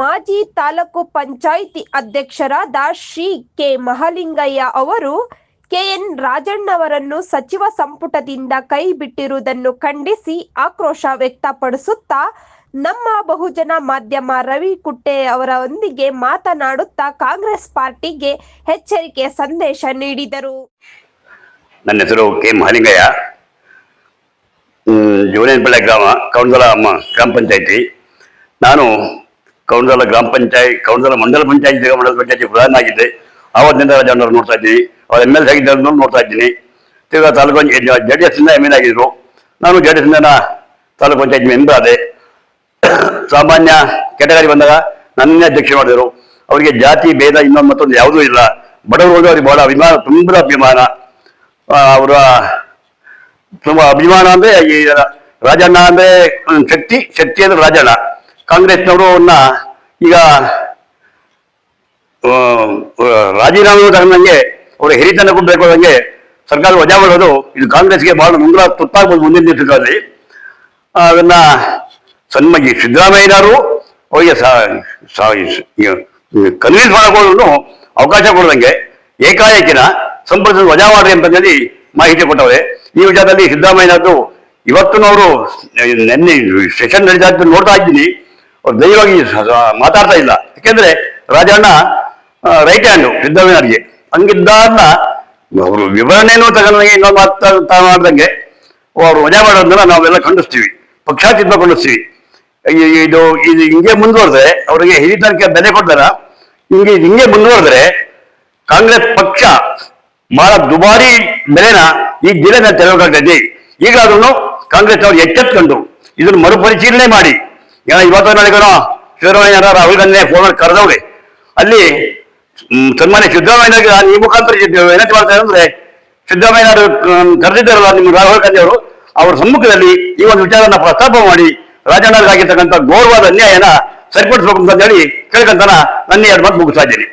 ಮಾಜಿ ತಾಲೂಕು ಪಂಚಾಯಿತಿ ಅಧ್ಯಕ್ಷರಾದ ಶ್ರೀ ಕೆ ಮಹಾಲಿಂಗಯ್ಯ ಅವರು ಕೆಎನ್ ರಾಜಣ್ಣವರನ್ನು ಸಚಿವ ಸಂಪುಟದಿಂದ ಕೈ ಬಿಟ್ಟಿರುವುದನ್ನು ಖಂಡಿಸಿ ಆಕ್ರೋಶ ವ್ಯಕ್ತಪಡಿಸುತ್ತಾ ನಮ್ಮ ಬಹುಜನ ಮಾಧ್ಯಮ ರವಿ ಕುಟ್ಟೆ ಅವರೊಂದಿಗೆ ಮಾತನಾಡುತ್ತಾ ಕಾಂಗ್ರೆಸ್ ಪಾರ್ಟಿಗೆ ಎಚ್ಚರಿಕೆ ಸಂದೇಶ ನೀಡಿದರು. ನನ್ನ ಹೆಸರು ಕೆ ಮಹಾಲಿಂಗಯ್ಯ, ಜೋನೇನಪಳ್ಳಿ ಗ್ರಾಮ, ಕೌಂಡಲ ಗ್ರಾಮ ಪಂಚಾಯಿತಿ. ನಾನು ಕೌಂಡಲ ಕೌಂಡಲ ಮಂಡಲ ಪಂಚಾಯತಿ ಮಂಡಲ ಪಂಚಾಯತಿ ಪ್ರಧಾನ ಆಗಿದ್ದೆ. ಆವತ್ತಿನಿಂದ ರಾಜಣ್ಣವ್ರು ನೋಡ್ತಾ ಇದ್ದೀನಿ, ಅವ್ರು ಎಮ್ ಎಲ್ ಸಿ ಆಗಿದ್ದನ್ನು ನೋಡ್ತಾ ಇದ್ದೀನಿ. ತಿರ್ಗಾ ತಾಲೂಕು JDS ಇಂದ ಎಮ್ ಎಲ್ ಆಗಿದ್ರು. ನಾನು JDS ಇಂದ ತಾಲೂಕು ಪಂಚಾಯತಿ ಮೆಂಬರ್ ಆದೆ. ಸಾಮಾನ್ಯ ಕೆಟಗರಿ ಬಂದಾಗ ನನ್ನೇ ಅಧ್ಯಕ್ಷ ಮಾಡಿದರು. ಅವರಿಗೆ ಜಾತಿ ಭೇದ ಇನ್ನೊಂದು ಮತ್ತೊಂದು ಯಾವುದೂ ಇಲ್ಲ. ಬಡವರು ಅವ್ರಿಗೆ ಬಹಳ ಅಭಿಮಾನ, ತುಂಬ ಅಭಿಮಾನ. ಅವರ ತುಂಬ ಅಭಿಮಾನ ಅಂದರೆ ಈ ರಾಜಣ್ಣ ಅಂದರೆ ಶಕ್ತಿ ಅಂದ್ರೆ ರಾಜಣ್ಣ. ಕಾಂಗ್ರೆಸ್ನವರು ಈಗ ರಾಜೀನಾಮೆ ತಗೊಂಡಂಗೆ ಅವರ ಹಿರಿತನಕ್ಕೂ ಬೇಕಾದಂಗೆ ಸರ್ಕಾರ ವಜಾ ಮಾಡೋದು ಇದು ಕಾಂಗ್ರೆಸ್ಗೆ ಬಹಳ ತುತ್ತಾಗ್ಬೋದು ಮುಂದಿನ ದಿವಸಗಳಲ್ಲಿ. ಅದನ್ನ ಸನ್ಮಾಗಿ ಸಿದ್ದರಾಮಯ್ಯನವರು ಅವರಿಗೆ ಕನ್ವಿನ್ಸ್ ಮಾಡಿಕೊಂಡು ಅವಕಾಶ ಕೊಡದಂಗೆ ಏಕಾಏಕಿನ ಸಂಪರ್ಕ ವಜಾ ಮಾಡ್ರಿ ಅಂತ ಹೇಳಿ ಮಾಹಿತಿ ಕೊಟ್ಟವ್ರೆ. ಈ ವಿಚಾರದಲ್ಲಿ ಸಿದ್ದರಾಮಯ್ಯನವರು ಇವತ್ತಿನವರು ನೆನ್ನೆ ಸೆಷನ್ ನಡೀತಾ ನೋಡ್ತಾ ಇದ್ದೀನಿ, ಅವ್ರು ದೈವವಾಗಿ ಮಾತಾಡ್ತಾ ಇಲ್ಲ. ಯಾಕೆಂದ್ರೆ ರಾಜಣ್ಣ ರೈಟ್ ಹ್ಯಾಂಡು ಸಿದ್ದರಾಮಯ್ಯನವರಿಗೆ. ಹಂಗಿದ್ದಾರನ್ನ ಅವರು ವಿವರಣೆಯನ್ನು ತಗೊಂಡಂಗೆ ಇನ್ನೊಂದು ಮಾಡ್ದಂಗೆ ಅವರು ವಜಾ ಮಾಡೋದನ್ನ ನಾವೆಲ್ಲ ಖಂಡಿಸ್ತೀವಿ, ಪಕ್ಷಾತೀತ ಖಂಡಿಸ್ತೀವಿ. ಇದು ಹಿಂಗೆ ಮುಂದುವರೆದ್ರೆ ಅವರಿಗೆ ಹಿರಿತನಕ್ಕೆ ಬೆಲೆ ಕೊಡ್ತಾರ. ಹಿಂಗೆ ಮುಂದುವರೆದ್ರೆ ಕಾಂಗ್ರೆಸ್ ಪಕ್ಷ ಬಹಳ ದುಬಾರಿ ಬೆಲೆನ ಈ ಜಿಲ್ಲೆನ ತೆರಬೇಕಾಗ್ತದೆ. ಈಗಾದ್ರೂ ಕಾಂಗ್ರೆಸ್ ಅವರು ಎಚ್ಚೆತ್ಕೊಂಡು ಇದನ್ನು ಮರುಪರಿಶೀಲನೆ ಮಾಡಿ, ಇವತ್ತು ನಾಳೆಗೋ ಸಿದ್ದರಾಮಯ್ಯ ರಾಹುಲ್ ಗಾಂಧಿ ಫೋನ್ ಕರೆದವ್ರೆ. ಅಲ್ಲಿ ಸನ್ಮಾನ್ಯ ಸಿದ್ದರಾಮಯ್ಯಗೆ ಈ ಮುಖಾಂತರ ವಿನಂತಿ ಮಾಡ್ತಾರೆ ಅಂದ್ರೆ, ಸಿದ್ದರಾಮಯ್ಯವರು ಕರೆದಿದ್ದಾರಲ್ಲ ನಿಮ್ಮ ರಾಹುಲ್ ಗಾಂಧಿ ಅವರು, ಅವರ ಸಮ್ಮುಖದಲ್ಲಿ ಈ ಒಂದು ವಿಚಾರನ ಪ್ರಸ್ತಾಪ ಮಾಡಿ ರಾಜಣ್ಣರಿಗಾಗಿರ್ತಕ್ಕಂಥ ಗೌರವದ ಅನ್ಯಾಯನ ಸರಿಪಡಿಸಬೇಕು ಅಂತ ಹೇಳಿ ಕೇಳ್ಕೊಂತಾನ ನನ್ನ ಎರಡು ಮಾತು ಮುಗಿಸ್ತಾ ಇದ್ದೀನಿ.